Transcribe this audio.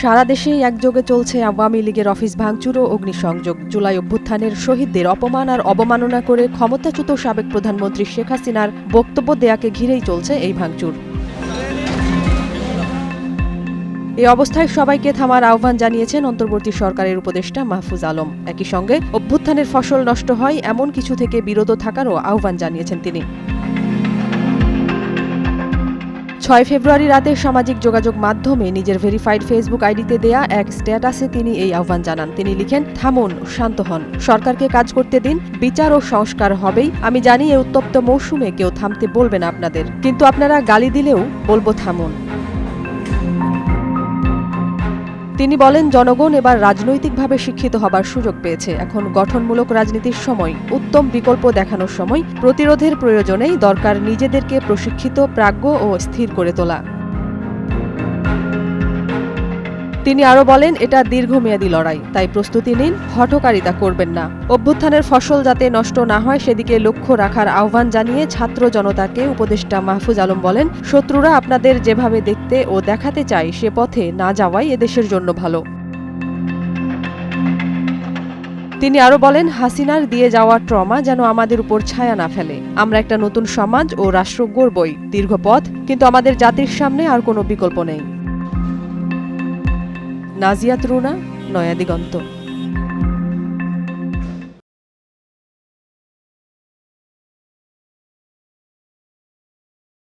সারা দেশেই একযোগে চলছে আওয়ামী লীগের অফিস ভাঙচুর ও অগ্নিসংযোগ। জুলাই অভ্যুত্থানের শহীদদের অপমান আর অবমাননা করে ক্ষমতাচ্যুত সাবেক প্রধানমন্ত্রী শেখ হাসিনার বক্তব্য দেয়াকে ঘিরেই চলছে এই ভাঙচুর। এই অবস্থায় সবাইকে থামার আহ্বান জানিয়েছেন অন্তর্বর্তী সরকারের উপদেষ্টা মাহফুজ আলম। একই সঙ্গে অভ্যুত্থানের ফসল নষ্ট হয় এমন কিছু থেকে বিরত থাকারও আহ্বান জানিয়েছেন তিনি। ৬ ফেব্রুয়ারি রাতে সামাজিক যোগাযোগ মাধ্যমে নিজের ভেরিফাইড ফেসবুক আইডিতে দেয়া এক স্ট্যাটাসে তিনি এই আহ্বান জানান। তিনি লিখেন, থামুন, শান্ত হন, সরকারকে কাজ করতে দিন, বিচার ও সংস্কার হবেই। আমি জানি এই উত্তপ্ত মৌসুমে কেউ থামতে বলবে না আপনাদের, কিন্তু আপনারা গালি দিলেও বলবো থামুন। তিনি বলেন, জনগণ এবার রাজনৈতিকভাবে শিক্ষিত হবার সুযোগ পেয়েছে। এখন গঠনমূলক রাজনীতির সময়, উত্তম বিকল্প দেখানোর সময়। প্রতিরোধের প্রয়োজনেই দরকার নিজেদেরকে প্রশিক্ষিত, প্রাজ্ঞ ও স্থির করে তোলা। তিনি আরও বলেন, এটা দীর্ঘমেয়াদী লড়াই, তাই প্রস্তুতি নিন, হঠকারিতা করবেন না। অভ্যুত্থানের ফসল যাতে নষ্ট না হয় সেদিকে লক্ষ্য রাখার আহ্বান জানিয়ে ছাত্র জনতাকে উপদেষ্টা মাহফুজ আলম বলেন, শত্রুরা আপনাদের যেভাবে দেখতে ও দেখাতে চায় সে পথে না যাওয়াই এদেশের জন্য ভালো। তিনি আরও বলেন, হাসিনার দিয়ে যাওয়া ট্রমা যেন আমাদের উপর ছায়া না ফেলে। আমরা একটা নতুন সমাজ ও রাষ্ট্র গড়বই। দীর্ঘ পথ, কিন্তু আমাদের জাতির সামনে আর কোনো বিকল্প নেই। নাজিয়াত রুনা, নয়া দিগন্ত।